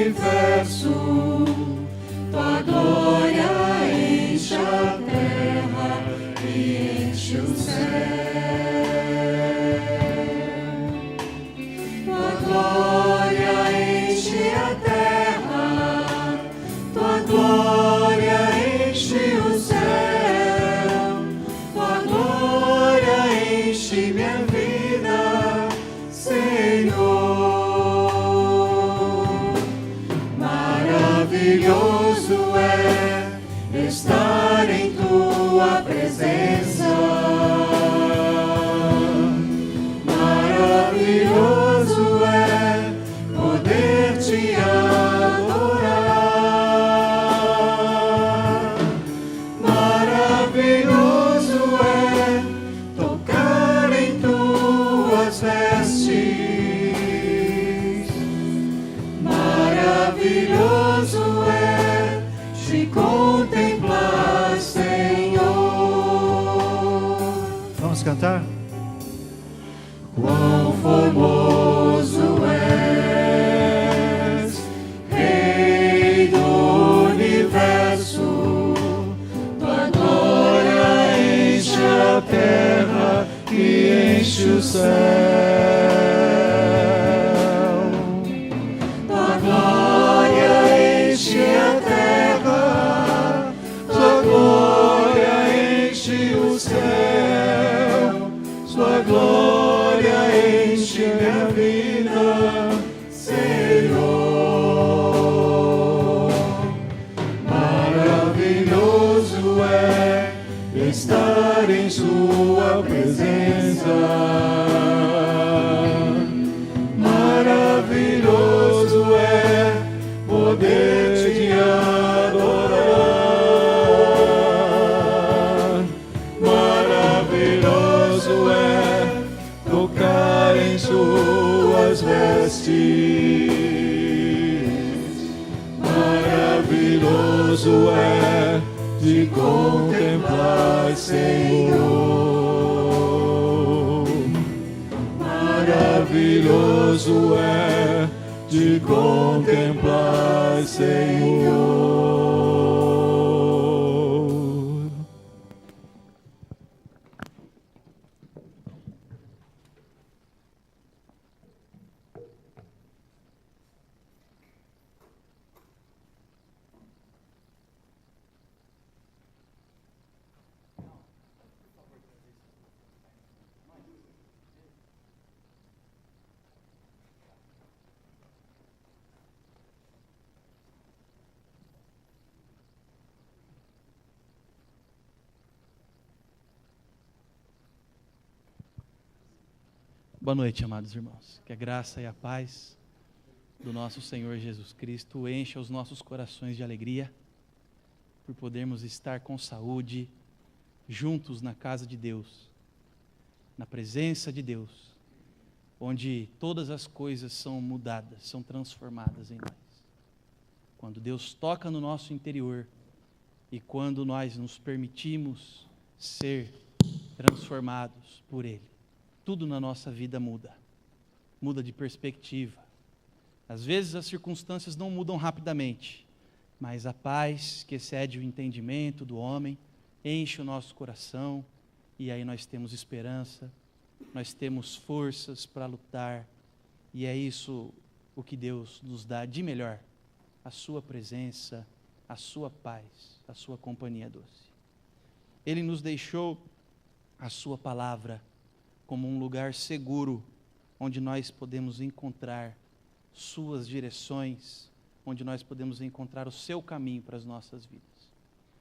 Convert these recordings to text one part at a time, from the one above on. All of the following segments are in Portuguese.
universo, tua glória enche a terra e enche o céu. Tua glória enche a terra, tua glória enche o céu, tua glória enche minha vida, Senhor. Maravilhoso é estar em tua presença. Maravilhoso é poder te adorar. Maravilhoso é tocar em tuas vestes. Maravilhoso é te contemplar, Senhor. Vamos cantar? Quão formoso és, Rei do universo, tua glória enche a terra e enche o céu. Tua glória enche a terra, tua glória enche o céu, sua glória enche minha vida, Senhor. Maravilhoso é estar em sua presença. Maravilhoso é poder te adorar. Maravilhoso é tocar em suas vestes. Maravilhoso é te contemplar, Senhor. Maravilhoso é te contemplar, Senhor. Boa noite, amados irmãos. Que a graça e a paz do nosso Senhor Jesus Cristo encha os nossos corações de alegria por podermos estar com saúde, juntos na casa de Deus, na presença de Deus, onde todas as coisas são mudadas, são transformadas em nós. Quando Deus toca no nosso interior e quando nós nos permitimos ser transformados por Ele, tudo na nossa vida muda de perspectiva. Às vezes as circunstâncias não mudam rapidamente, mas a paz que excede o entendimento do homem enche o nosso coração e aí nós temos esperança, nós temos forças para lutar e é isso o que Deus nos dá de melhor, a sua presença, a sua paz, a sua companhia doce. Ele nos deixou a sua palavra como um lugar seguro, onde nós podemos encontrar suas direções, onde nós podemos encontrar o seu caminho para as nossas vidas.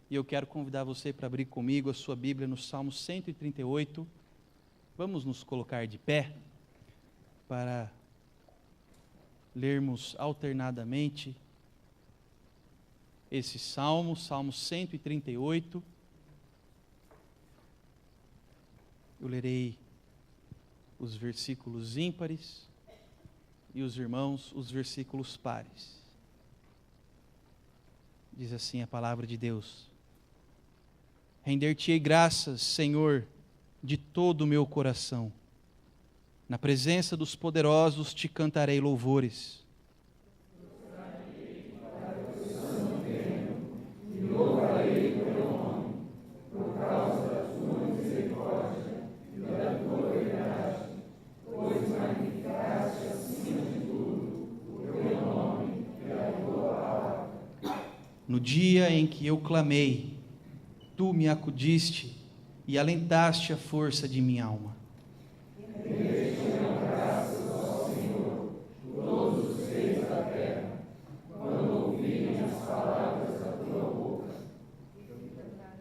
E eu quero convidar você para abrir comigo a sua Bíblia no Salmo 138. Vamos nos colocar de pé para lermos alternadamente esse Salmo, Salmo 138. Eu lerei os versículos ímpares e os irmãos os versículos pares. Diz assim a palavra de Deus: Render-te-ei graças, Senhor, de todo o meu coração. Na presença dos poderosos te cantarei louvores. No dia em que eu clamei, tu me acudiste e alentaste a força de minha alma.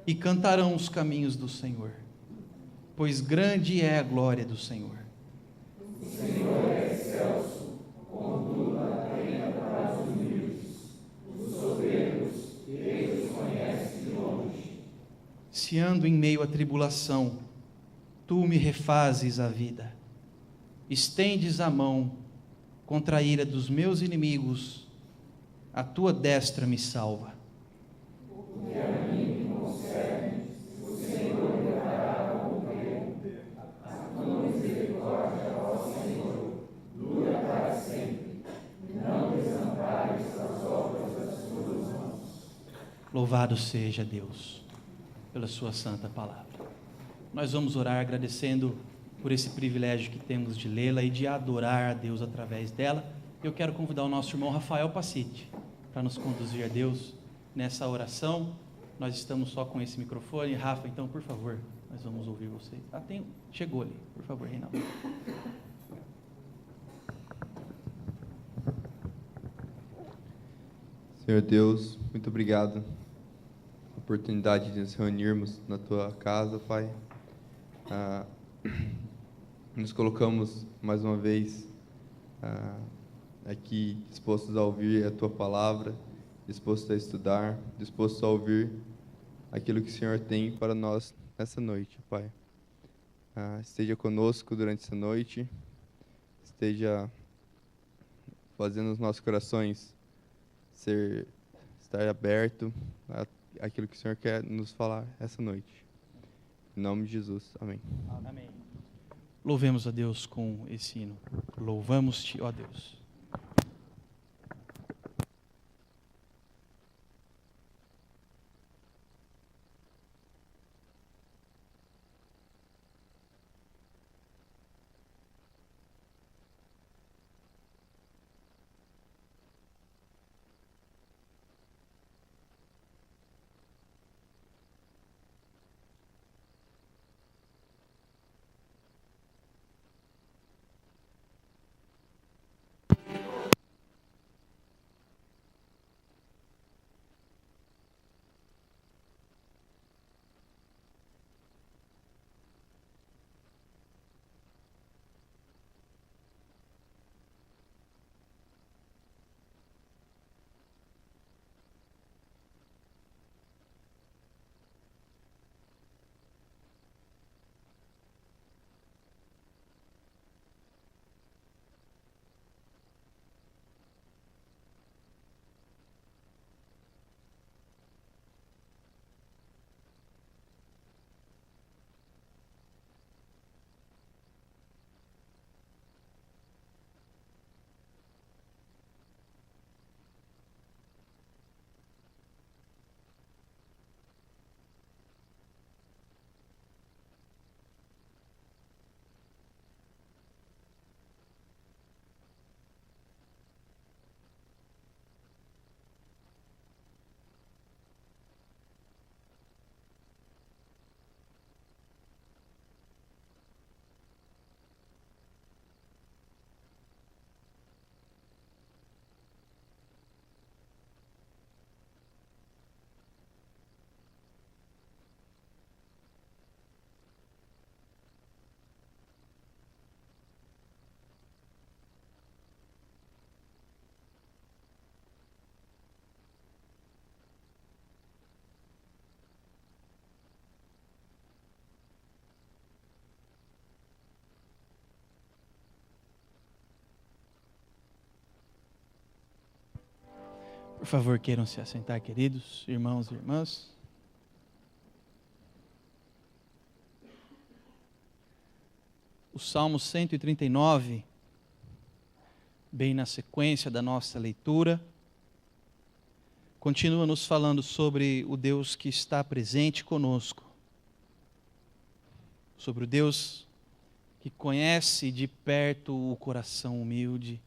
E cantarão os caminhos do Senhor, pois grande é a glória do Senhor. O Senhor é excelso, contudo atenta para os humildes. Os soberbos, Ele os conhece de longe. Se ando em meio à tribulação, tu me refazes a vida. Estendes a mão contra a ira dos meus inimigos, a tua destra me salva. O que a mim me concerne, o Senhor me dará como prêmio. A tua misericórdia, ó Senhor, dura para sempre. Não desampares as obras das tuas mãos. Louvado seja Deus pela sua santa palavra. Nós vamos orar agradecendo por esse privilégio que temos de lê-la e de adorar a Deus através dela. Eu quero convidar o nosso irmão Rafael Passiti para nos conduzir a Deus nessa oração. Nós estamos só com esse microfone. Rafa, então, por favor, nós vamos ouvir você. Chegou ali, por favor, Reinaldo. Senhor Deus, muito obrigado pela oportunidade de nos reunirmos na Tua casa, Pai. Nos colocamos mais uma vez aqui dispostos a ouvir a Tua palavra, dispostos a estudar, dispostos a ouvir aquilo que o Senhor tem para nós nessa noite, Pai. Esteja conosco durante essa noite, esteja fazendo os nossos corações estar aberto àquilo que o Senhor quer nos falar essa noite. Em nome de Jesus. Amém. Amém. Louvemos a Deus com esse hino. Louvamos-te, ó Deus. Por favor, queiram se assentar, queridos irmãos e irmãs. O Salmo 139, bem na sequência da nossa leitura, continua nos falando sobre o Deus que está presente conosco, sobre o Deus que conhece de perto o coração humilde,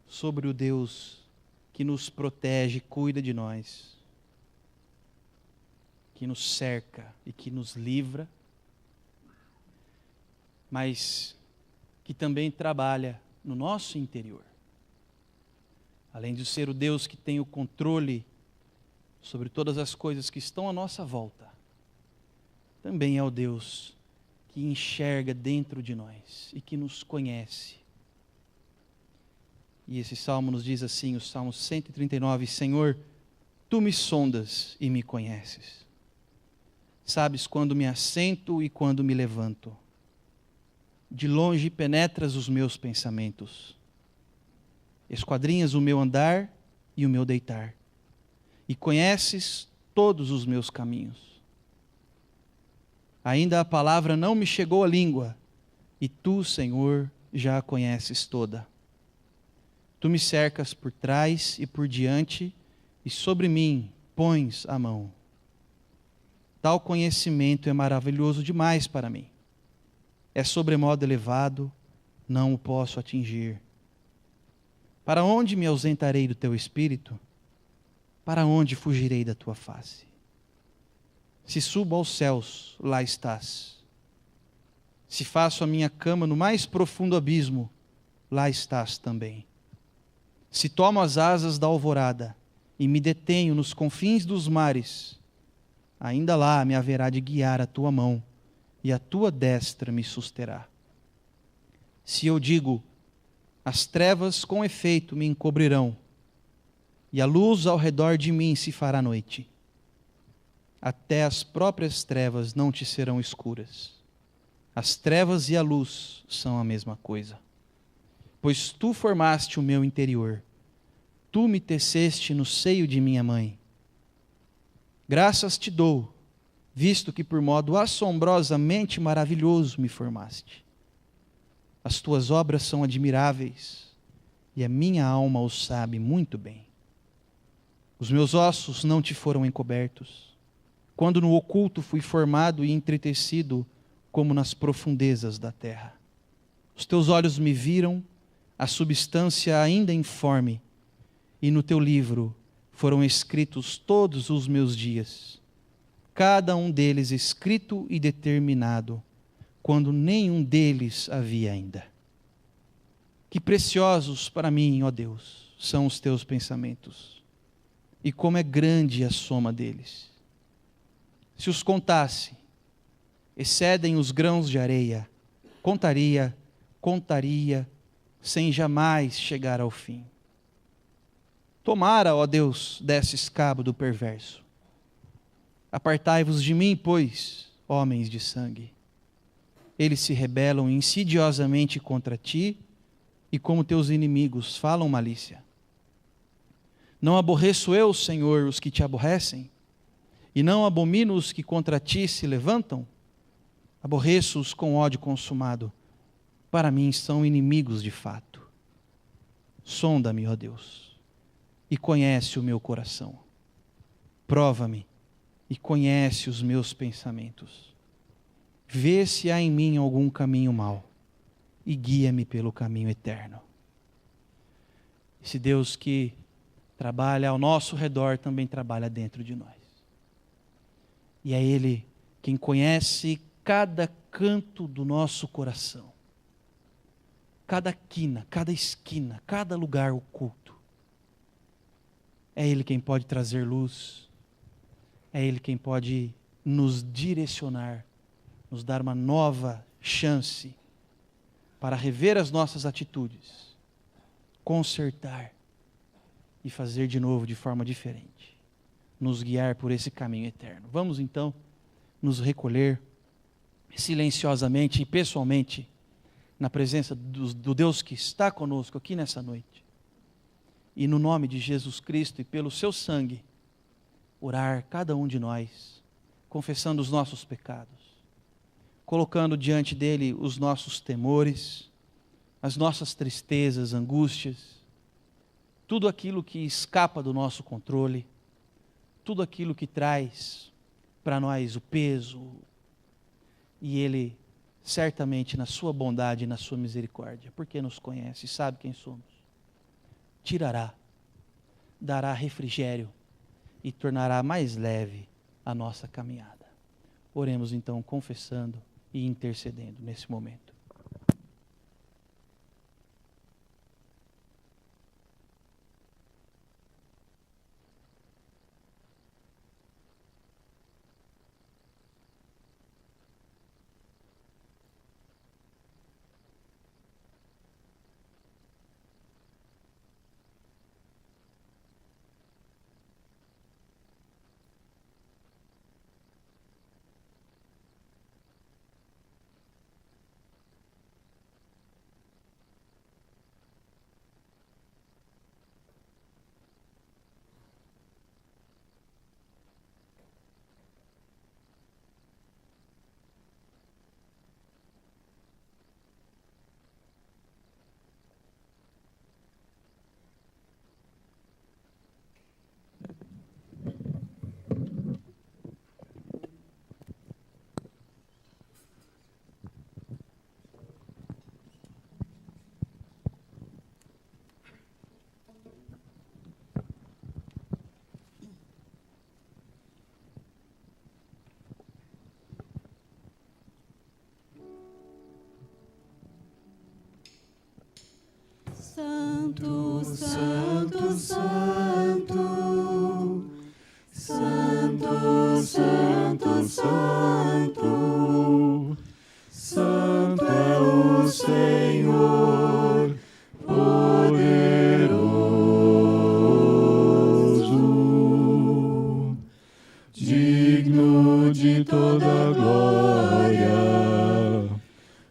sobre o Deus que que nos protege, cuida de nós, que nos cerca e que nos livra, mas que também trabalha no nosso interior. Além de ser o Deus que tem o controle sobre todas as coisas que estão à nossa volta, também é o Deus que enxerga dentro de nós e que nos conhece. E esse salmo nos diz assim, o Salmo 139, Senhor, Tu me sondas e me conheces. Sabes quando me assento e quando me levanto. De longe penetras os meus pensamentos. Esquadrinhas o meu andar e o meu deitar. E conheces todos os meus caminhos. Ainda a palavra não me chegou à língua, e Tu, Senhor, já a conheces toda. Tu me cercas por trás e por diante, e sobre mim pões a mão. Tal conhecimento é maravilhoso demais para mim. É sobremodo elevado, não o posso atingir. Para onde me ausentarei do Teu Espírito? Para onde fugirei da Tua face? Se subo aos céus, lá estás. Se faço a minha cama no mais profundo abismo, lá estás também. Se tomo as asas da alvorada e me detenho nos confins dos mares, ainda lá me haverá de guiar a Tua mão, e a Tua destra me susterá. Se eu digo, as trevas com efeito me encobrirão, e a luz ao redor de mim se fará noite, até as próprias trevas não te serão escuras. As trevas e a luz são a mesma coisa. Pois Tu formaste o meu interior, Tu me teceste no seio de minha mãe. Graças te dou, visto que por modo assombrosamente maravilhoso me formaste. As Tuas obras são admiráveis, e a minha alma o sabe muito bem. Os meus ossos não te foram encobertos, quando no oculto fui formado e entretecido, como nas profundezas da terra. Os Teus olhos me viram, a substância ainda informe, e no Teu livro foram escritos todos os meus dias, cada um deles escrito e determinado, quando nenhum deles havia ainda. Que preciosos para mim, ó Deus, são os Teus pensamentos, e como é grande a soma deles. Se os contasse, excedem os grãos de areia, contaria, sem jamais chegar ao fim. Tomara, ó Deus, desses cabo do perverso. Apartai-vos de mim, pois, homens de sangue. Eles se rebelam insidiosamente contra Ti, e como Teus inimigos falam malícia. Não aborreço eu, Senhor, os que Te aborrecem, e não abomino os que contra Ti se levantam? Aborreço-os com ódio consumado. Para mim são inimigos de fato. Sonda-me, ó Deus, e conhece o meu coração. Prova-me e conhece os meus pensamentos. Vê se há em mim algum caminho mau e guia-me pelo caminho eterno. Esse Deus que trabalha ao nosso redor também trabalha dentro de nós. E é Ele quem conhece cada canto do nosso coração, cada quina, cada esquina, cada lugar oculto. É Ele quem pode trazer luz, é Ele quem pode nos direcionar, nos dar uma nova chance para rever as nossas atitudes, consertar e fazer de novo de forma diferente, nos guiar por esse caminho eterno. Vamos então nos recolher silenciosamente e pessoalmente na presença do Deus que está conosco aqui nessa noite. E no nome de Jesus Cristo e pelo seu sangue, orar cada um de nós, confessando os nossos pecados, colocando diante dele os nossos temores, as nossas tristezas, angústias, tudo aquilo que escapa do nosso controle, tudo aquilo que traz para nós o peso, e Ele certamente na sua bondade e na sua misericórdia, porque nos conhece e sabe quem somos, tirará dará refrigério e tornará mais leve a nossa caminhada. Oremos então confessando e intercedendo nesse momento. Santo, Santo, Santo, Santo, Santo, Santo, Santo é o Senhor poderoso, digno de toda glória,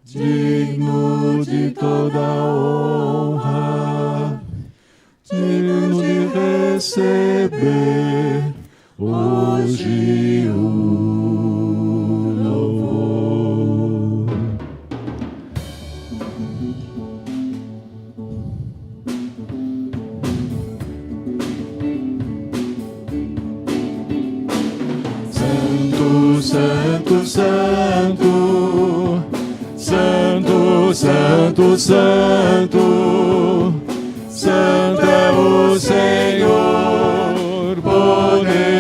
digno de toda honra, digno de receber hoje o louvor. Santo, Santo, Santo, Santo, Santo, Santo, Santo é o Senhor poderoso,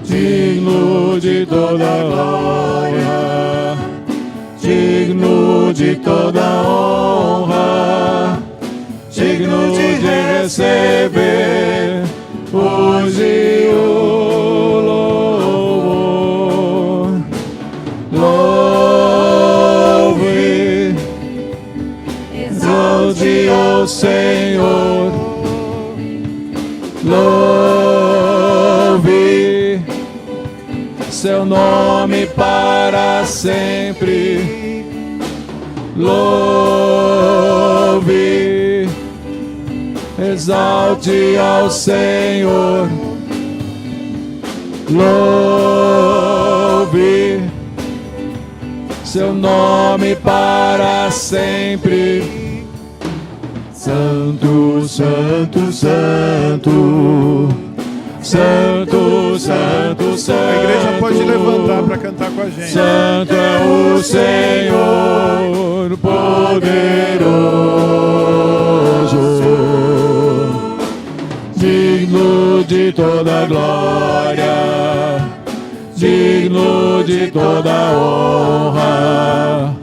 digno de toda glória, digno de toda honra, digno de receber hoje o louvor. Louve, exalte ao Senhor, louve seu nome para sempre, louve, exalte ao Senhor, louve seu nome para sempre. Santo, Santo, Santo, Santo, Santo, Santo. A igreja pode levantar para cantar com a gente. Santo é o Senhor poderoso, digno de toda glória, digno de toda honra,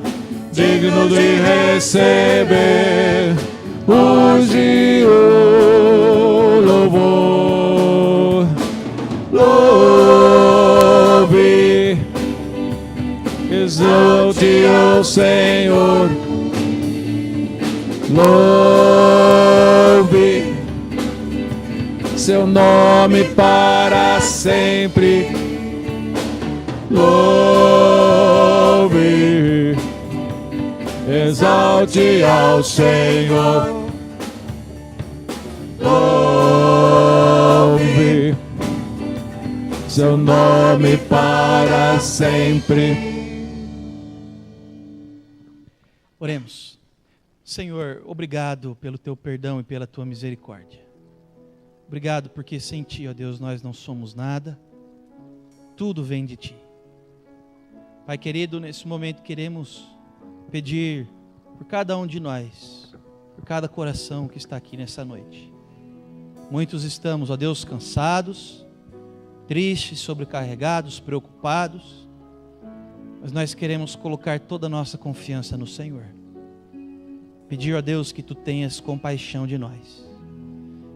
digno de receber hoje o louvor. Louve, exalte ao Senhor, louve seu nome para sempre, louve, exalte ao Senhor, louve seu nome para sempre. Oremos. Senhor, obrigado pelo teu perdão e pela tua misericórdia. Obrigado porque sem ti, ó Deus, nós não somos nada. Tudo vem de ti. Pai querido, nesse momento queremos pedir por cada um de nós, por cada coração que está aqui nessa noite. Muitos estamos, ó Deus, cansados, tristes, sobrecarregados, preocupados, mas nós queremos colocar toda a nossa confiança no Senhor. Pedir, ó Deus, que Tu tenhas compaixão de nós,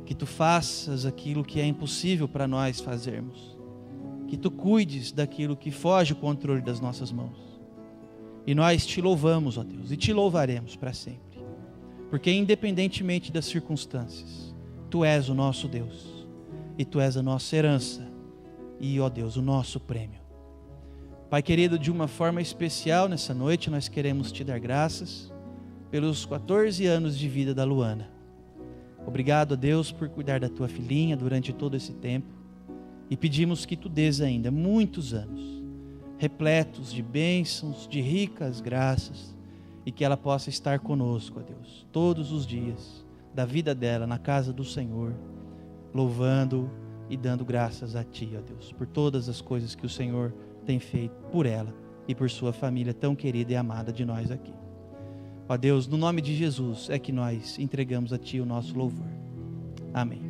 que Tu faças aquilo que é impossível para nós fazermos, que Tu cuides daquilo que foge o controle das nossas mãos. E nós Te louvamos, ó Deus, e Te louvaremos para sempre, porque independentemente das circunstâncias, Tu és o nosso Deus, e Tu és a nossa herança, e, ó Deus, o nosso prêmio. Pai querido, de uma forma especial nessa noite, nós queremos Te dar graças pelos 14 anos de vida da Luana. Obrigado, ó Deus, por cuidar da Tua filhinha durante todo esse tempo, e pedimos que Tu dês ainda muitos anos, repletos de bênçãos, de ricas graças, e que ela possa estar conosco, ó Deus, todos os dias da vida dela na casa do Senhor, louvando e dando graças a Ti, ó Deus, por todas as coisas que o Senhor tem feito por ela e por sua família tão querida e amada de nós aqui. Ó Deus, no nome de Jesus é que nós entregamos a Ti o nosso louvor. Amém.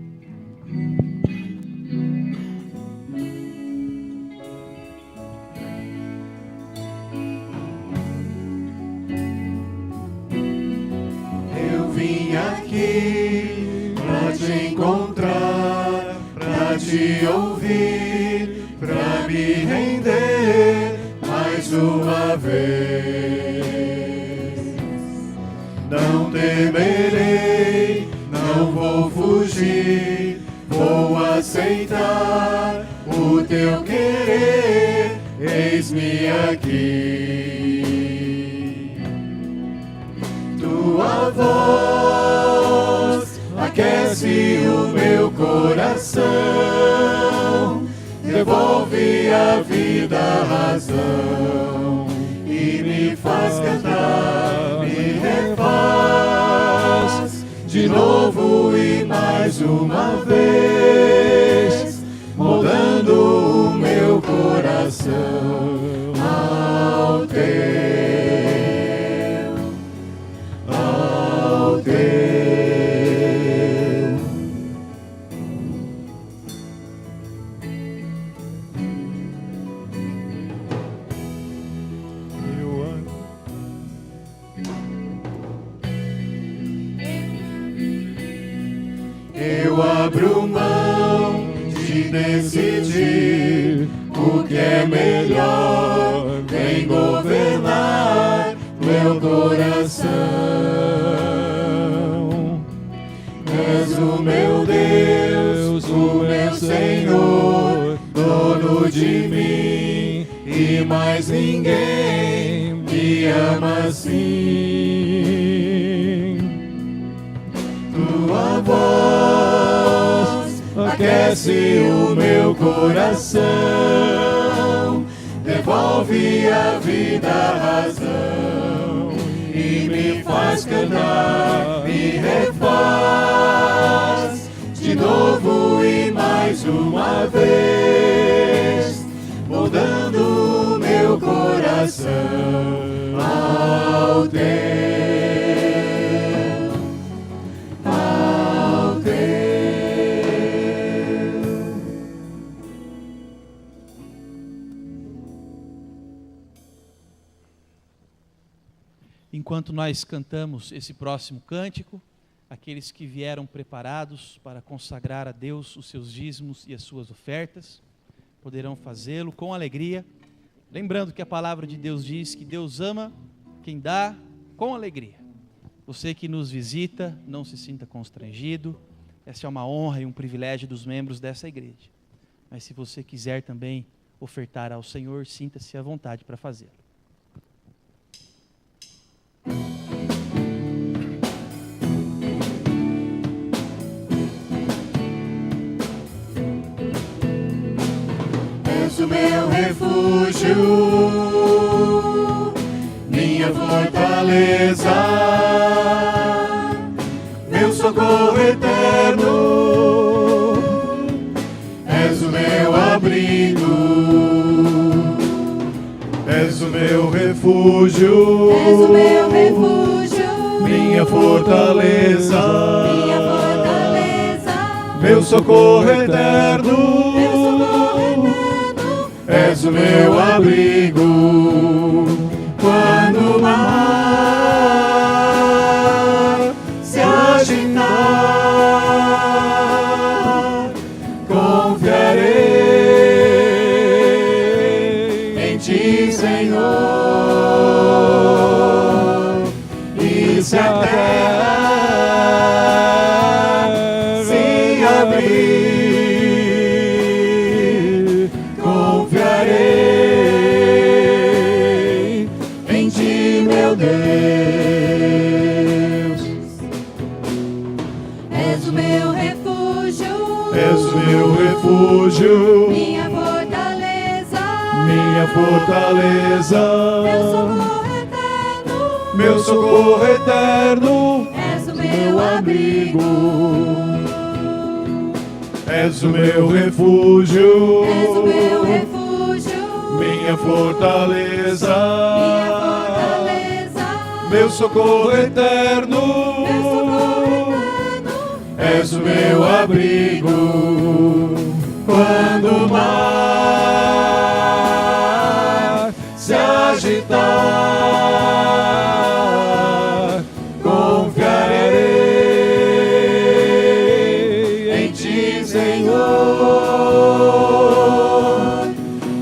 Eu vim aqui pra Te encontrar, pra Te ouvir, pra me render mais uma vez. Não temerei, não vou fugir, vou aceitar o Teu querer, eis-me aqui. Tua voz aquece o meu coração, devolve a vida, a razão, e me faz cantar, me refaz de novo e mais uma vez, moldando o meu coração ao Teu. Eu abro mão de decidir o que é melhor, vem governar meu coração. És o meu Deus, o meu Senhor, dono de mim, e mais ninguém me ama assim. Tua voz aquece o meu coração, devolve a vida, a razão, e me faz cantar, me refaz de novo e mais uma vez, moldando o meu coração ao Teu. Enquanto nós cantamos esse próximo cântico, aqueles que vieram preparados para consagrar a Deus os seus dízimos e as suas ofertas, poderão fazê-lo com alegria, lembrando que a palavra de Deus diz que Deus ama quem dá com alegria. Você que nos visita, não se sinta constrangido, essa é uma honra e um privilégio dos membros dessa igreja. Mas se você quiser também ofertar ao Senhor, sinta-se à vontade para fazê-lo. És o meu refúgio, minha fortaleza, meu socorro eterno, és o meu abrigo, És o meu refúgio, És o meu refúgio, minha minha fortaleza, minha fortaleza, meu socorro eterno, meu socorro eterno, és o meu abrigo. Quando o mar se agitar, confiarei em ti, Senhor. E se a terra se abrir, confiarei em ti, meu Deus. és o meu refúgio, És o meu refúgio, minha fortaleza, minha fortaleza, meu socorro eterno, meu socorro eterno, és o meu abrigo, és o meu refúgio, és o meu refúgio, minha fortaleza, minha fortaleza, meu socorro eterno, meu socorro eterno, és o meu abrigo. Quando o mar se agitar, confiarei em ti, Senhor.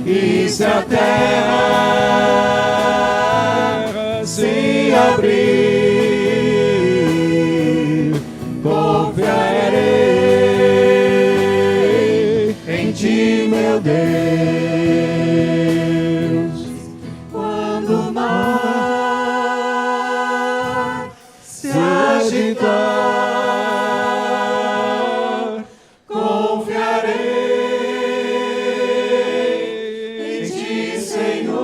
E se a terra se abrir, confiarei em ti, meu Deus. Quando o mar se agitar, confiarei em ti, Senhor.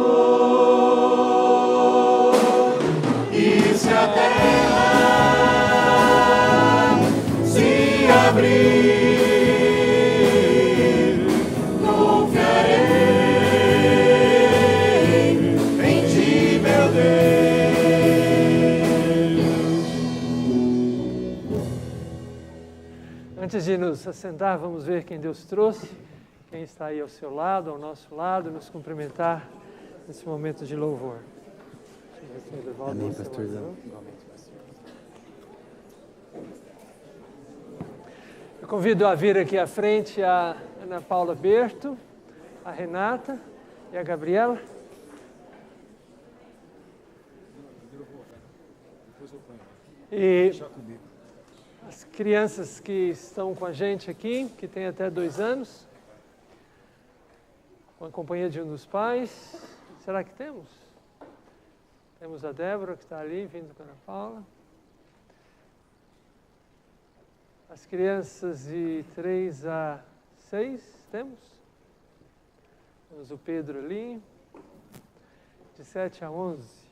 E se a terra se abrir, confiarei em ti, meu Deus. Antes de nos assentar, vamos ver quem Deus trouxe, quem está aí ao seu lado, ao nosso lado, nos cumprimentar nesse momento de louvor. Amém, pastorzão. Eu convido a vir aqui à frente a Ana Paula Berto, a Renata e a Gabriela. E as crianças que estão com a gente aqui, que têm até 2 anos, com a companhia de um dos pais. Será que temos? Temos a Débora, que está ali, vindo com a Ana Paula. As crianças de 3 a 6, temos? Temos o Pedro ali. De 7 a 11.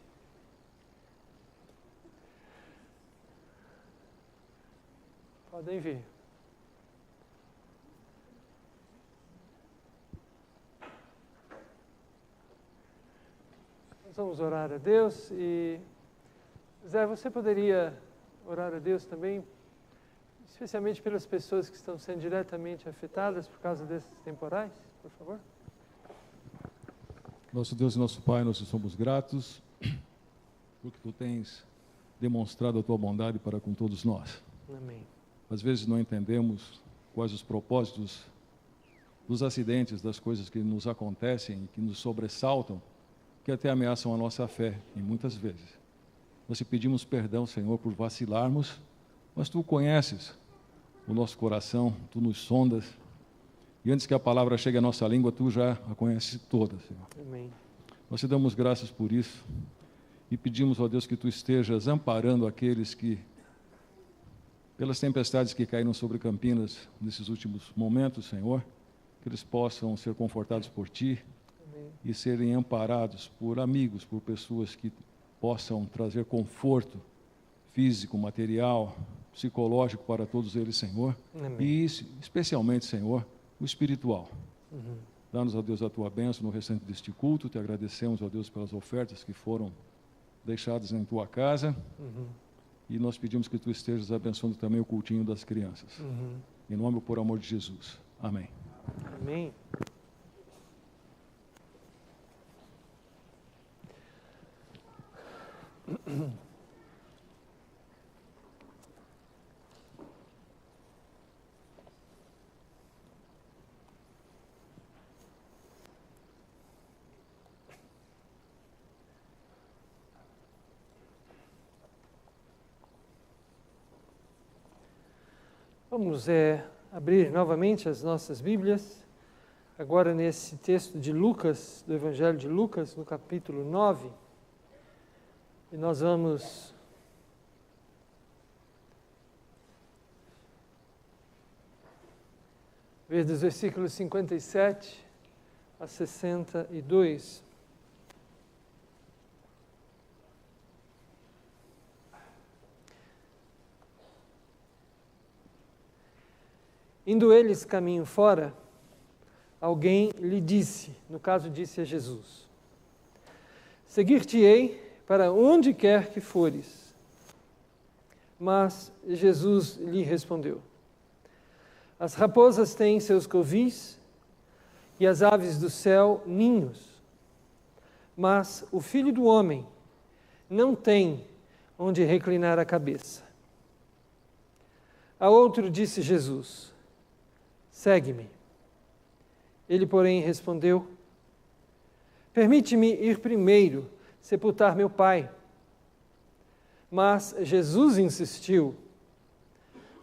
Podem vir. Nós vamos orar a Deus e... Zé, você poderia orar a Deus também, especialmente pelas pessoas que estão sendo diretamente afetadas por causa desses temporais, por favor? Nosso Deus e nosso Pai, nós somos gratos porque Tu tens demonstrado a Tua bondade para com todos nós. Amém. Às vezes não entendemos quais os propósitos dos acidentes, das coisas que nos acontecem, que nos sobressaltam, que até ameaçam a nossa fé, e muitas vezes. Nós te pedimos perdão, Senhor, por vacilarmos, mas Tu conheces o nosso coração, Tu nos sondas, e antes que a palavra chegue à nossa língua, Tu já a conheces toda, Senhor. Amém. Nós te damos graças por isso, e pedimos, ó Deus, que Tu estejas amparando aqueles que, pelas tempestades que caíram sobre Campinas nesses últimos momentos, Senhor, que eles possam ser confortados por Ti, Amém. e serem amparados por amigos, por pessoas que possam trazer conforto físico, material, psicológico para todos eles, Senhor. Amém. E especialmente, Senhor, o espiritual. Dá-nos, ó Deus, a Tua bênção no restante deste culto. Te agradecemos, ó Deus, pelas ofertas que foram deixadas em Tua casa. E nós pedimos que tu estejas abençoando também o cultinho das crianças. Em nome e por amor de Jesus. Amém. Amém. Vamos abrir novamente as nossas Bíblias, agora nesse texto de Lucas, do Evangelho de Lucas, no capítulo 9, e nós vamos ver dos versículos 57 a 62. Indo eles caminho fora, alguém lhe disse, no caso disse a Jesus: seguir-te-ei para onde quer que fores. Mas Jesus lhe respondeu: as raposas têm seus covis e as aves do céu ninhos, mas o Filho do Homem não tem onde reclinar a cabeça. A outro disse Jesus: segue-me. Ele, porém, respondeu: permite-me ir primeiro sepultar meu pai. Mas Jesus insistiu: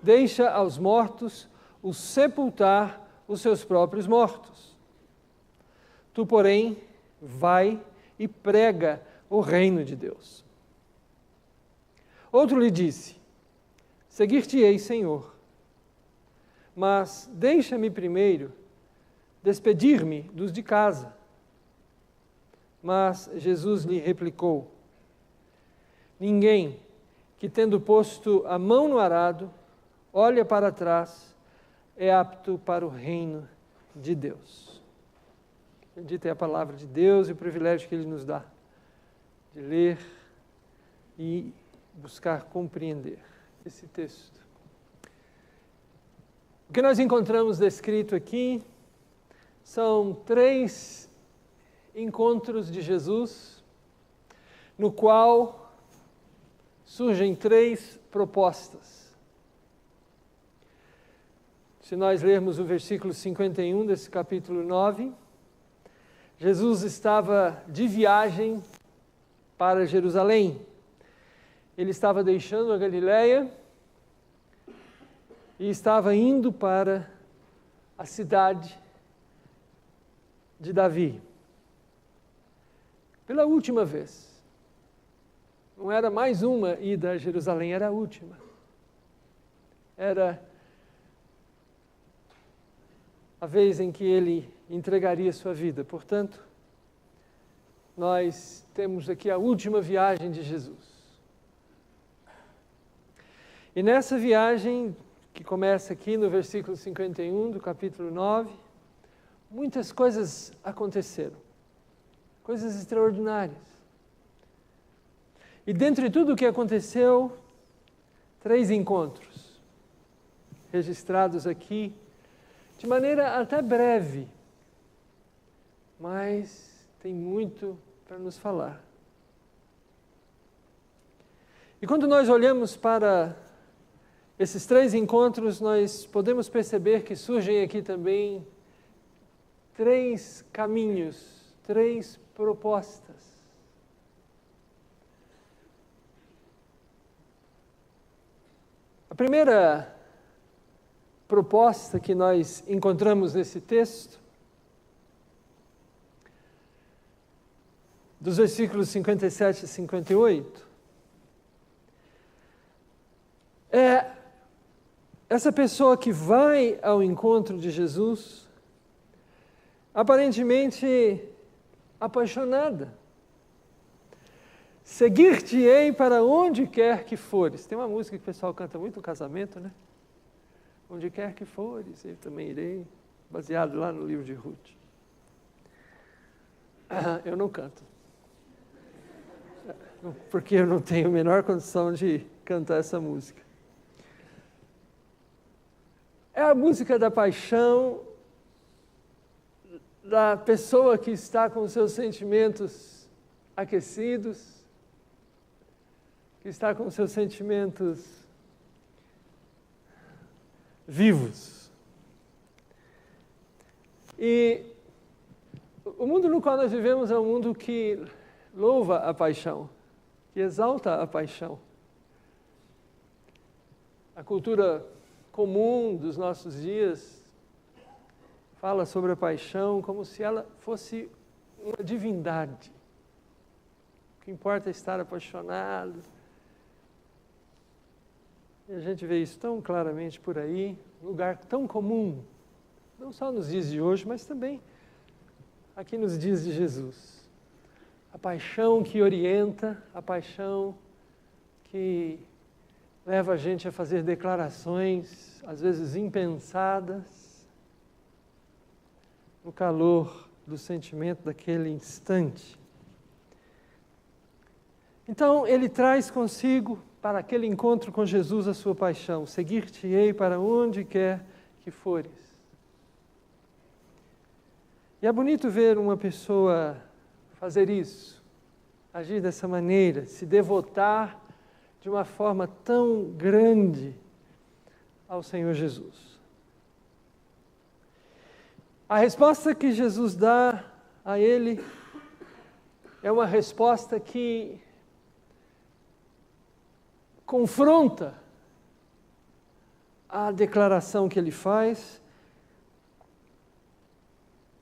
deixa aos mortos os sepultar os seus próprios mortos. Tu, porém, vai e prega o reino de Deus. Outro lhe disse: seguir-te-ei, Senhor, mas deixa-me primeiro despedir-me dos de casa. Mas Jesus lhe replicou: ninguém que, tendo posto a mão no arado, olha para trás, é apto para o reino de Deus. Bendita é a palavra de Deus e o privilégio que Ele nos dá de ler e buscar compreender esse texto. O que nós encontramos descrito aqui são 3 encontros de Jesus, no qual surgem 3 propostas. Se nós lermos o versículo 51 desse capítulo 9, Jesus estava de viagem para Jerusalém. Ele estava deixando a Galileia e estava indo para a cidade de Davi. Pela última vez. Não era mais uma ida a Jerusalém, era a última. Era a vez em que ele entregaria sua vida. Portanto, nós temos aqui a última viagem de Jesus. E nessa viagem, que começa aqui no versículo 51 do capítulo 9, muitas coisas aconteceram, coisas extraordinárias. E dentre tudo o que aconteceu, 3 encontros, registrados aqui, de maneira até breve, mas tem muito para nos falar. E quando nós olhamos para esses 3 encontros, nós podemos perceber que surgem aqui também 3 caminhos, 3 propostas. A primeira proposta que nós encontramos nesse texto, dos versículos 57 e 58, é essa pessoa que vai ao encontro de Jesus, aparentemente apaixonada. Seguir-te-ei para onde quer que fores. Tem uma música que o pessoal canta muito no casamento, né? Onde quer que fores, eu também irei, baseado lá no livro de Ruth. Eu não canto. porque eu não tenho a menor condição de cantar essa música. É a música da paixão da pessoa que está com seus sentimentos aquecidos, que está com seus sentimentos vivos. E o mundo no qual nós vivemos é um mundo que louva a paixão, que exalta a paixão. A cultura comum dos nossos dias fala sobre a paixão como se ela fosse uma divindade. O que importa é estar apaixonado. E a gente vê isso tão claramente por aí, um lugar tão comum, não só nos dias de hoje, mas também aqui nos dias de Jesus. A paixão que orienta, a paixão que leva a gente a fazer declarações, às vezes impensadas, no calor do sentimento daquele instante. Então, ele traz consigo, para aquele encontro com Jesus, a sua paixão. Seguir-te-ei para onde quer que fores. E é bonito ver uma pessoa fazer isso, agir dessa maneira, se devotar de uma forma tão grande ao Senhor Jesus. A resposta que Jesus dá a ele é uma resposta que confronta a declaração que ele faz.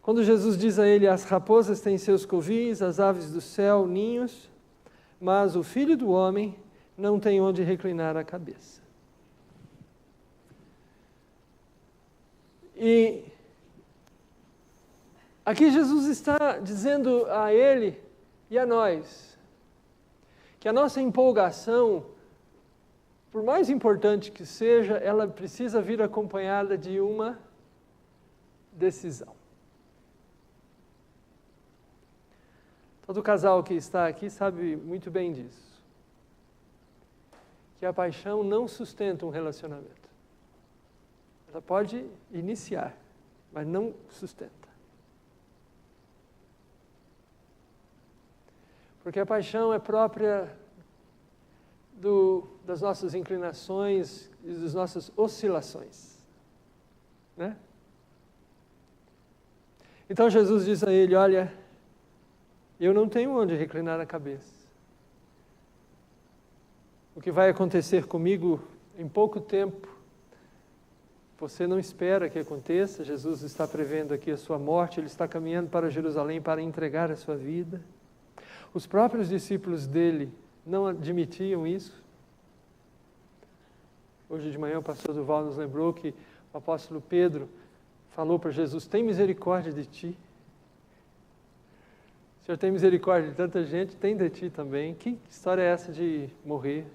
Quando Jesus diz a ele: as raposas têm seus covis, as aves do céu ninhos, mas o Filho do Homem não tem onde reclinar a cabeça. E aqui Jesus está dizendo a ele e a nós que a nossa empolgação, por mais importante que seja, ela precisa vir acompanhada de uma decisão. Todo casal que está aqui sabe muito bem disso. Que a paixão não sustenta um relacionamento. Ela pode iniciar, mas não sustenta. Porque a paixão é própria das nossas inclinações e das nossas oscilações. Né? Então Jesus diz a ele: olha, eu não tenho onde reclinar a cabeça. O que vai acontecer comigo em pouco tempo, você não espera que aconteça. Jesus está prevendo aqui a sua morte, ele está caminhando para Jerusalém para entregar a sua vida. Os próprios discípulos dele não admitiam isso. Hoje de manhã o pastor Duval nos lembrou que o apóstolo Pedro falou para Jesus: tem misericórdia de ti. O Senhor tem misericórdia de tanta gente, tem de ti também. Que história é essa de morrer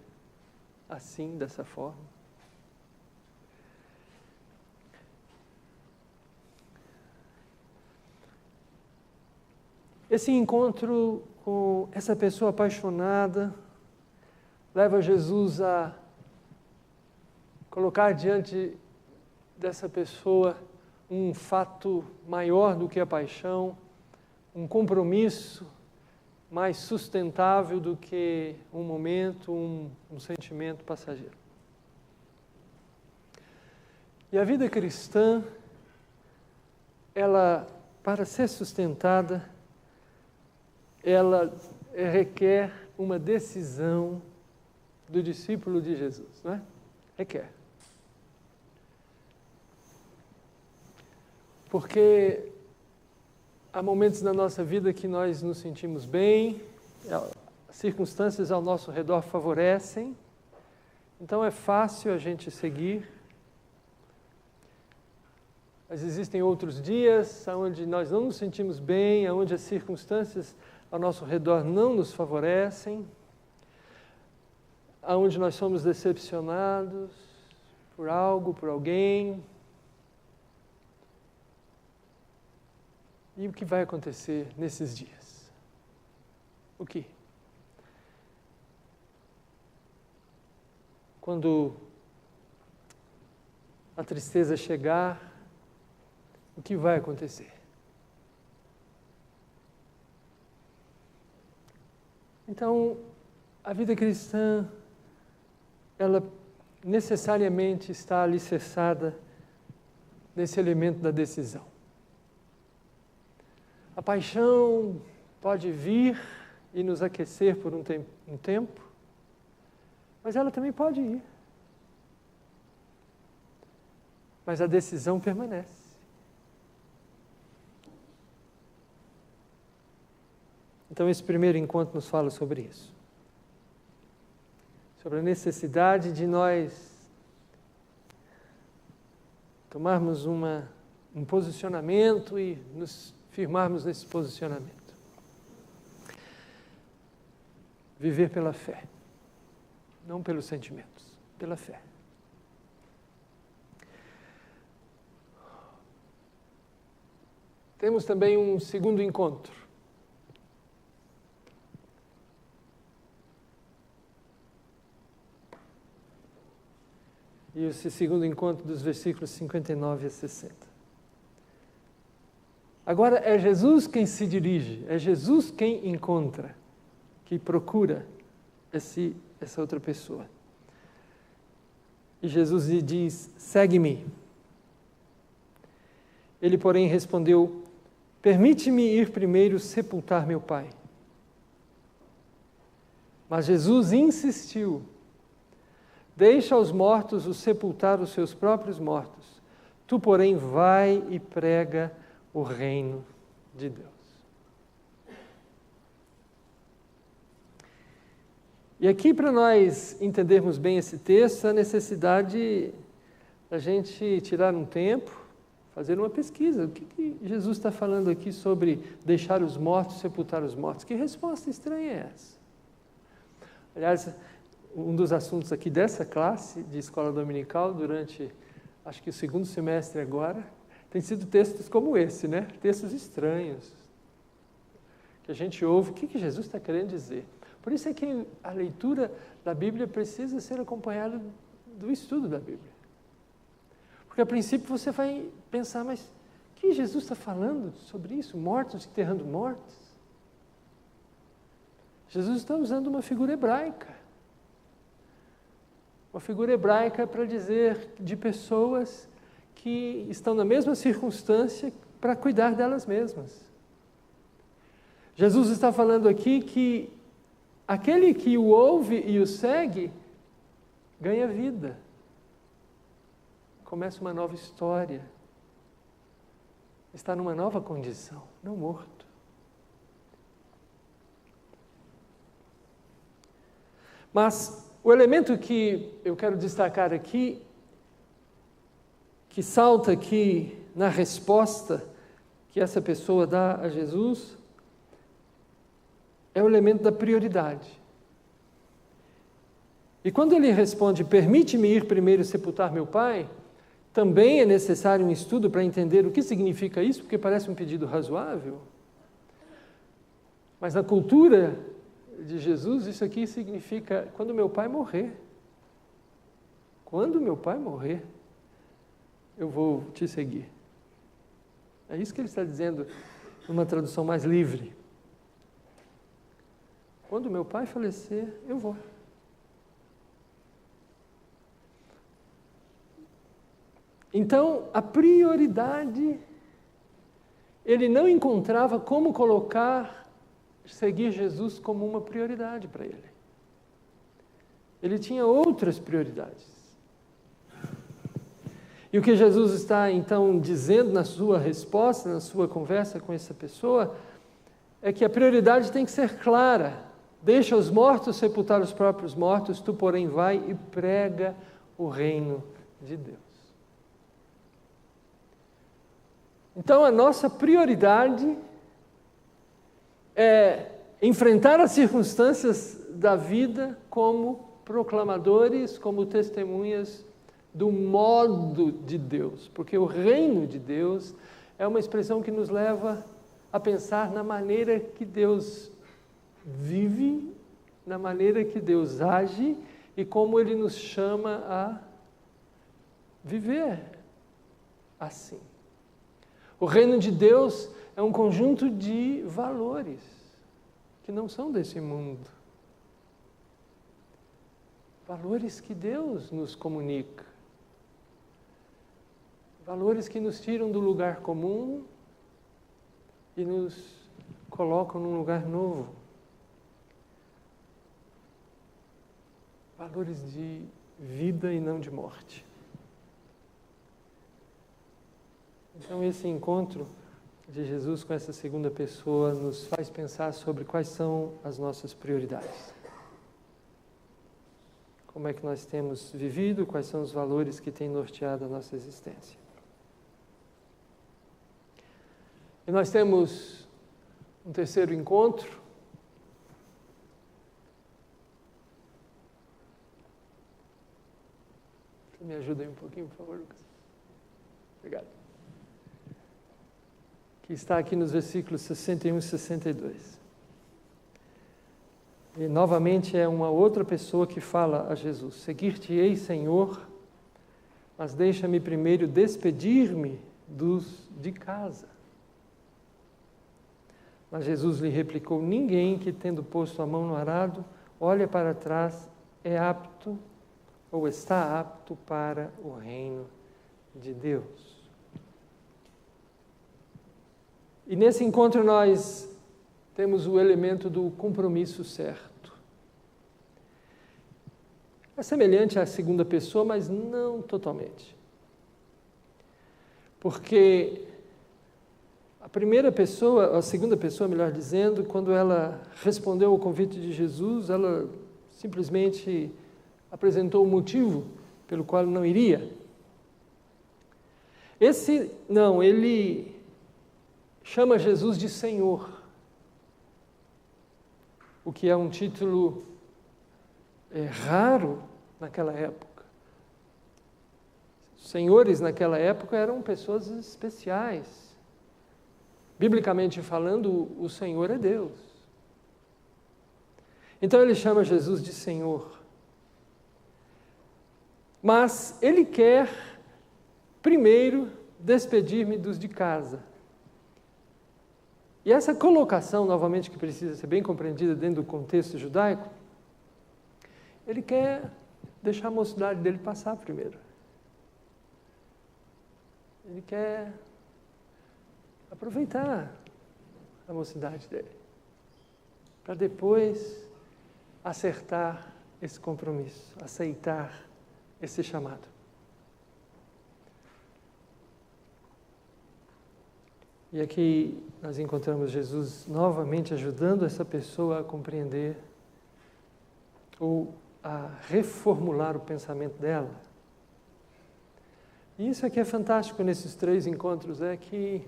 assim, dessa forma? Esse encontro com essa pessoa apaixonada leva Jesus a colocar diante dessa pessoa um fato maior do que a paixão, um compromisso mais sustentável do que um momento, um sentimento passageiro. E a vida cristã, ela, para ser sustentada, ela requer uma decisão do discípulo de Jesus, não é? Requer. Porque há momentos na nossa vida que nós nos sentimos bem, as circunstâncias ao nosso redor favorecem, então é fácil a gente seguir. Mas existem outros dias onde nós não nos sentimos bem, onde as circunstâncias ao nosso redor não nos favorecem, onde nós somos decepcionados por algo, por alguém. E o que vai acontecer nesses dias? O que? quando a tristeza chegar, o que vai acontecer? Então, a vida cristã, ela necessariamente está alicerçada nesse elemento da decisão. A paixão pode vir e nos aquecer por um tempo, mas ela também pode ir. Mas a decisão permanece. Então, esse primeiro encontro nos fala sobre isso. Sobre a necessidade de nós tomarmos um posicionamento e nos firmarmos nesse posicionamento. Viver pela fé, não pelos sentimentos, pela fé. Temos também um segundo encontro. E esse segundo encontro dos versículos 59 a 60. Agora é Jesus quem se dirige, é Jesus quem encontra, que procura essa outra pessoa. E Jesus lhe diz: segue-me. Ele, porém, respondeu: permite-me ir primeiro sepultar meu pai. Mas Jesus insistiu: deixa aos mortos os sepultar os seus próprios mortos. Tu, porém, vai e prega o reino de Deus. E aqui, para nós entendermos bem esse texto, a necessidade da gente tirar um tempo, fazer uma pesquisa. O que Jesus está falando aqui sobre deixar os mortos, sepultar os mortos? Que resposta estranha é essa? Aliás, um dos assuntos aqui dessa classe de escola dominical, durante, acho que o segundo semestre agora, tem sido textos como esse, né? Textos estranhos, que a gente ouve, o que Jesus está querendo dizer? Por isso é que a leitura da Bíblia precisa ser acompanhada do estudo da Bíblia. Porque a princípio você vai pensar, mas o que Jesus está falando sobre isso? Mortos enterrando mortos? Jesus está usando uma figura hebraica. Uma figura hebraica para dizer de pessoas que estão na mesma circunstância para cuidar delas mesmas. Jesus está falando aqui que aquele que o ouve e o segue ganha vida. Começa uma nova história. Está numa nova condição, não morto. Mas o elemento que eu quero destacar aqui, que salta aqui na resposta que essa pessoa dá a Jesus, é o elemento da prioridade. E quando ele responde: permite-me ir primeiro sepultar meu pai, também é necessário um estudo para entender o que significa isso, porque parece um pedido razoável. Mas na cultura de Jesus, isso aqui significa: quando meu pai morrer. Quando meu pai morrer, eu vou te seguir. É isso que ele está dizendo numa tradução mais livre. Quando meu pai falecer, eu vou. Então, a prioridade, ele não encontrava como colocar seguir Jesus como uma prioridade para ele. Ele tinha outras prioridades. E o que Jesus está, então, dizendo na sua resposta, na sua conversa com essa pessoa, é que a prioridade tem que ser clara. Deixa os mortos sepultar os próprios mortos, tu, porém, vai e prega o reino de Deus. Então, a nossa prioridade é enfrentar as circunstâncias da vida como proclamadores, como testemunhas do modo de Deus, porque o reino de Deus é uma expressão que nos leva a pensar na maneira que Deus vive, na maneira que Deus age e como Ele nos chama a viver assim. O reino de Deus é um conjunto de valores que não são desse mundo. Valores que Deus nos comunica. Valores que nos tiram do lugar comum e nos colocam num lugar novo. Valores de vida e não de morte. Então, esse encontro de Jesus com essa segunda pessoa nos faz pensar sobre quais são as nossas prioridades. Como é que nós temos vivido, quais são os valores que têm norteado a nossa existência. E nós temos um terceiro encontro. Você me ajuda aí um pouquinho, por favor, Lucas? Obrigado. Que está aqui nos versículos 61 e 62. E novamente é uma outra pessoa que fala a Jesus: seguir-te-ei, Senhor, mas deixa-me primeiro despedir-me dos de casa. Mas Jesus lhe replicou: ninguém que, tendo posto a mão no arado, olha para trás, é apto ou está apto para o reino de Deus. E nesse encontro nós temos o elemento do compromisso certo. É semelhante à segunda pessoa, mas não totalmente. Porque a primeira pessoa, a segunda pessoa, melhor dizendo, quando ela respondeu ao convite de Jesus, ela simplesmente apresentou o motivo pelo qual não iria. Esse, não, ele chama Jesus de Senhor, o que é um título raro naquela época. Senhores naquela época eram pessoas especiais. Biblicamente falando, o Senhor é Deus. Então ele chama Jesus de Senhor. Mas ele quer primeiro despedir-me dos de casa. E essa colocação, novamente, que precisa ser bem compreendida dentro do contexto judaico, ele quer deixar a mocidade dele passar primeiro. Ele quer aproveitar a mocidade dele, para depois acertar esse compromisso, aceitar esse chamado. E aqui nós encontramos Jesus novamente ajudando essa pessoa a compreender ou a reformular o pensamento dela. E isso aqui é fantástico nesses três encontros, é que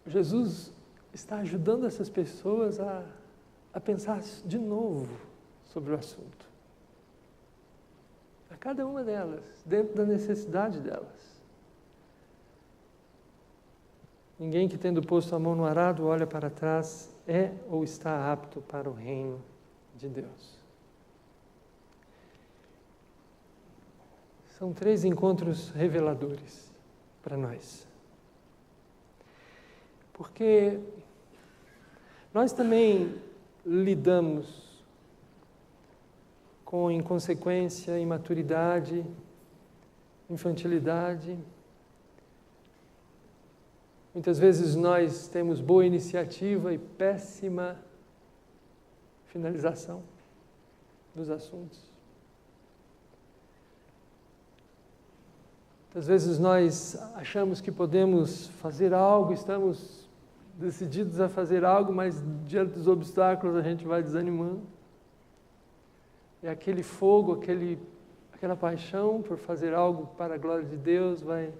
Jesus está ajudando essas pessoas a pensar de novo sobre o assunto. A cada uma delas, dentro da necessidade delas. Ninguém que, tendo posto a mão no arado, olha para trás, é ou está apto para o reino de Deus. São três encontros reveladores para nós. Porque nós também lidamos com inconsequência, imaturidade, infantilidade. Muitas vezes nós temos boa iniciativa e péssima finalização dos assuntos. Muitas vezes nós achamos que podemos fazer algo, estamos decididos a fazer algo, mas diante dos obstáculos a gente vai desanimando. E aquele fogo, aquela paixão por fazer algo para a glória de Deus vai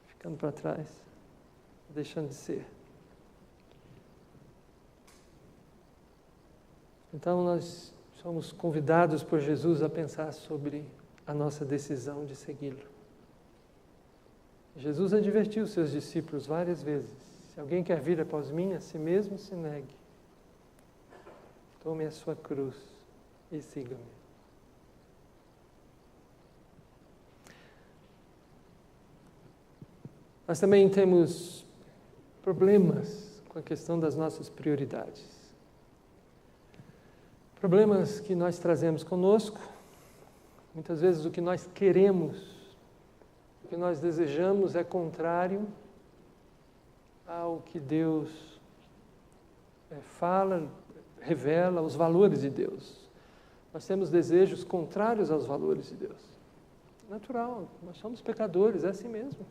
ficando para trás, deixando de ser. Então nós somos convidados por Jesus a pensar sobre a nossa decisão de segui-lo. Jesus advertiu seus discípulos várias vezes: se alguém quer vir após mim, a si mesmo se negue. Tome a sua cruz e siga-me. Nós também temos problemas com a questão das nossas prioridades. Problemas que nós trazemos conosco. Muitas vezes o que nós queremos, o que nós desejamos é contrário ao que Deus fala, revela, os valores de Deus. Nós temos desejos contrários aos valores de Deus. Natural, nós somos pecadores, é assim mesmo.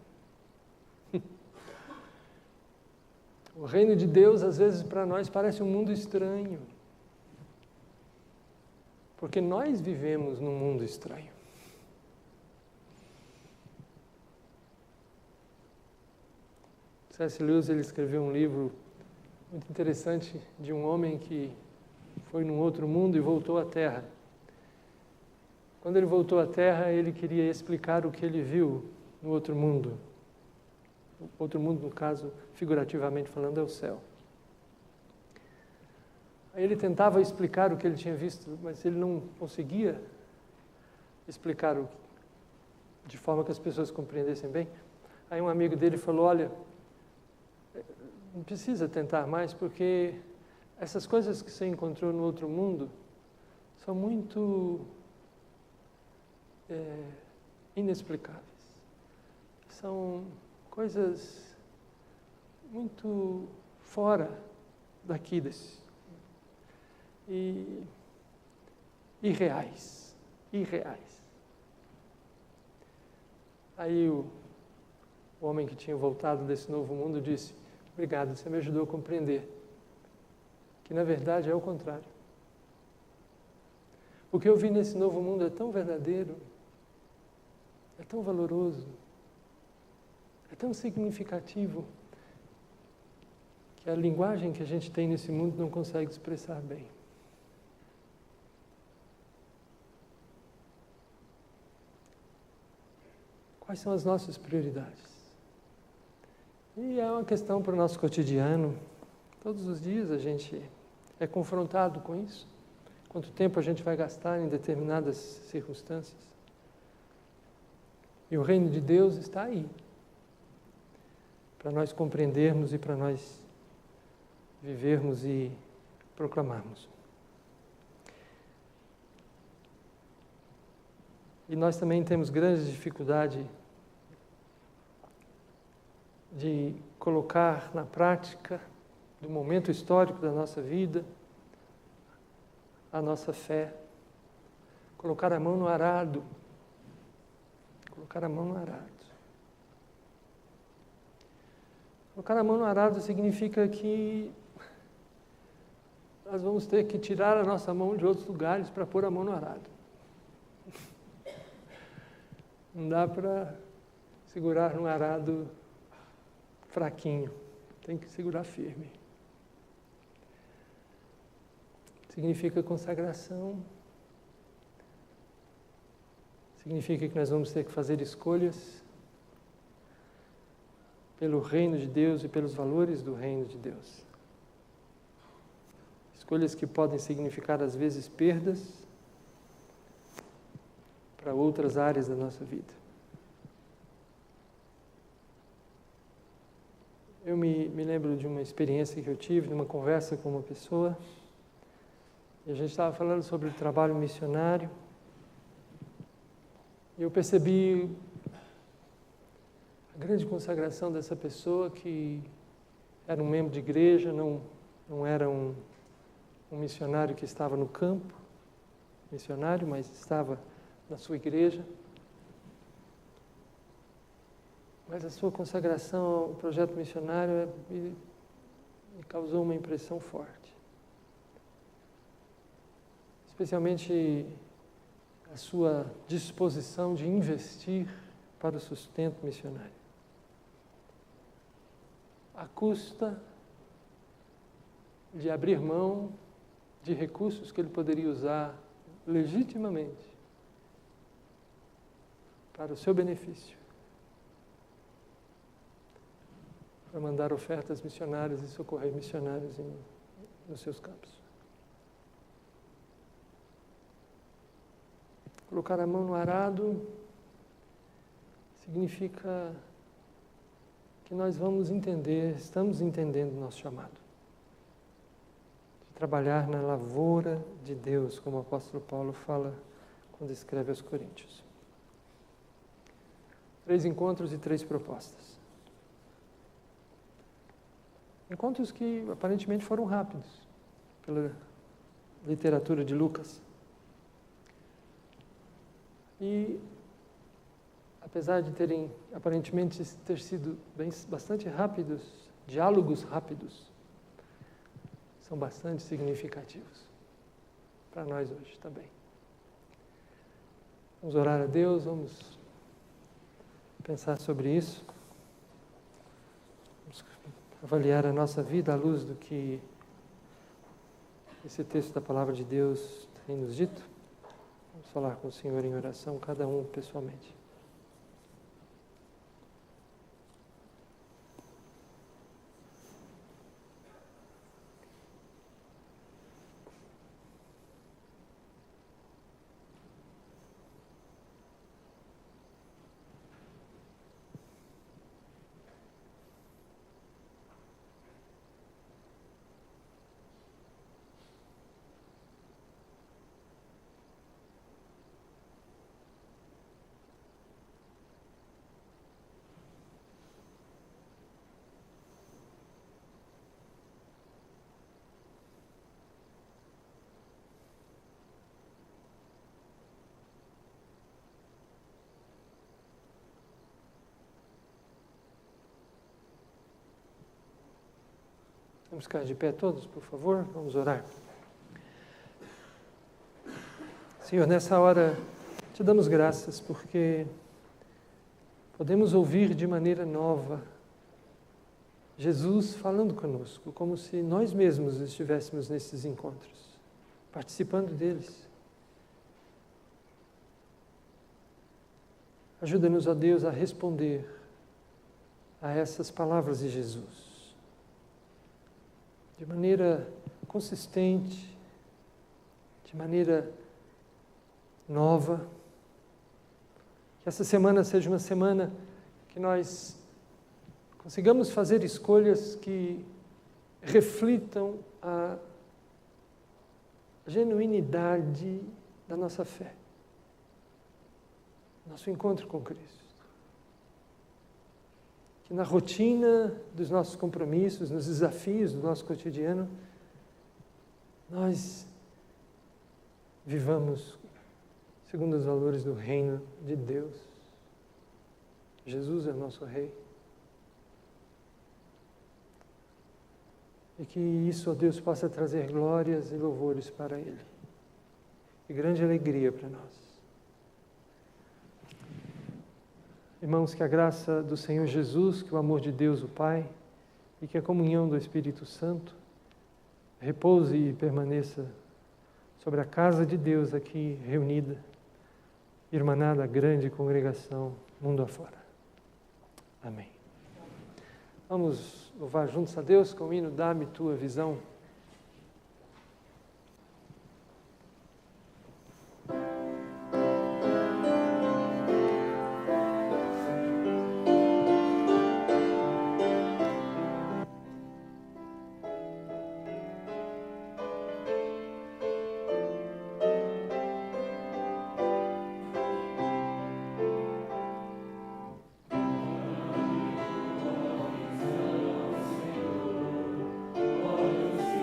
O reino de Deus, às vezes, para nós parece um mundo estranho. Porque nós vivemos num mundo estranho. C.S. Lewis, ele escreveu um livro muito interessante de um homem que foi num outro mundo e voltou à Terra. Quando ele voltou à Terra, ele queria explicar o que ele viu no outro mundo. O outro mundo, no caso, figurativamente falando, é o céu. Aí ele tentava explicar o que ele tinha visto, mas ele não conseguia explicar de forma que as pessoas compreendessem bem. Aí um amigo dele falou, olha, não precisa tentar mais, porque essas coisas que você encontrou no outro mundo são muito inexplicáveis. São coisas muito fora daqui e irreais. Aí o homem que tinha voltado desse novo mundo disse, obrigado, você me ajudou a compreender que na verdade é o contrário. O que eu vi nesse novo mundo é tão verdadeiro, é tão valoroso, é tão significativo, que a linguagem que a gente tem nesse mundo não consegue expressar bem. Quais são as nossas prioridades? E é uma questão para o nosso cotidiano. Todos os dias a gente é confrontado com isso. Quanto tempo a gente vai gastar em determinadas circunstâncias. E o reino de Deus está aí. Para nós compreendermos e para nós vivermos e proclamarmos. E nós também temos grande dificuldade de colocar na prática do momento histórico da nossa vida a nossa fé. Colocar a mão no arado. Colocar a mão no arado. Colocar a mão no arado significa que nós vamos ter que tirar a nossa mão de outros lugares para pôr a mão no arado. Não dá para segurar no arado fraquinho, tem que segurar firme. Significa consagração, significa que nós vamos ter que fazer escolhas pelo reino de Deus e pelos valores do reino de Deus. Escolhas que podem significar, às vezes, perdas para outras áreas da nossa vida. Eu me lembro de uma experiência que eu tive, de uma conversa com uma pessoa, e a gente estava falando sobre o trabalho missionário, e eu percebi a grande consagração dessa pessoa, que era um membro de igreja, não era um missionário que estava no campo, missionário, mas estava na sua igreja. Mas a sua consagração ao projeto missionário me causou uma impressão forte. Especialmente a sua disposição de investir para o sustento missionário. À custa de abrir mão de recursos que ele poderia usar legitimamente para o seu benefício, para mandar ofertas missionárias e socorrer missionários nos seus campos. Colocar a mão no arado significa que nós vamos entender, estamos entendendo o nosso chamado. De trabalhar na lavoura de Deus, como o apóstolo Paulo fala quando escreve aos Coríntios. 3 encontros e 3 propostas. Encontros que aparentemente foram rápidos, pela literatura de Lucas. E, apesar de terem aparentemente ter sido bastante rápidos, diálogos rápidos, são bastante significativos para nós hoje também. Vamos orar a Deus, vamos pensar sobre isso, vamos avaliar a nossa vida à luz do que esse texto da Palavra de Deus tem nos dito. Vamos falar com o Senhor em oração, cada um pessoalmente. Vamos ficar de pé todos, por favor? Vamos orar. Senhor, nessa hora te damos graças porque podemos ouvir de maneira nova Jesus falando conosco, como se nós mesmos estivéssemos nesses encontros, participando deles. Ajuda-nos, ó Deus, a responder a essas palavras de Jesus de maneira consistente, de maneira nova. Que essa semana seja uma semana que nós consigamos fazer escolhas que reflitam a genuinidade da nossa fé, nosso encontro com Cristo. Que na rotina dos nossos compromissos, nos desafios do nosso cotidiano, nós vivamos segundo os valores do reino de Deus. Jesus é o nosso Rei. E que isso, ó Deus, possa trazer glórias e louvores para Ele. E grande alegria para nós. Irmãos, que a graça do Senhor Jesus, que o amor de Deus, o Pai, e que a comunhão do Espírito Santo repouse e permaneça sobre a casa de Deus aqui reunida, irmanada, grande congregação, mundo afora. Amém. Vamos louvar juntos a Deus com o hino Dá-me Tua Visão. Olhos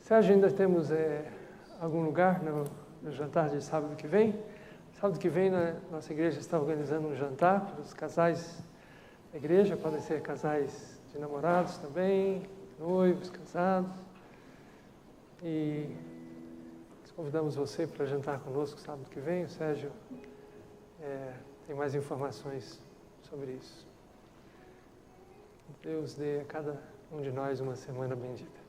Sérgio, ainda temos algum lugar no jantar de sábado que vem? Sábado que vem, nossa igreja está organizando um jantar para os casais da igreja. Podem ser casais de namorados também, noivos, casados. E nós convidamos você para jantar conosco sábado que vem. O Sérgio tem mais informações sobre isso. Deus dê a cada um de nós uma semana bendita.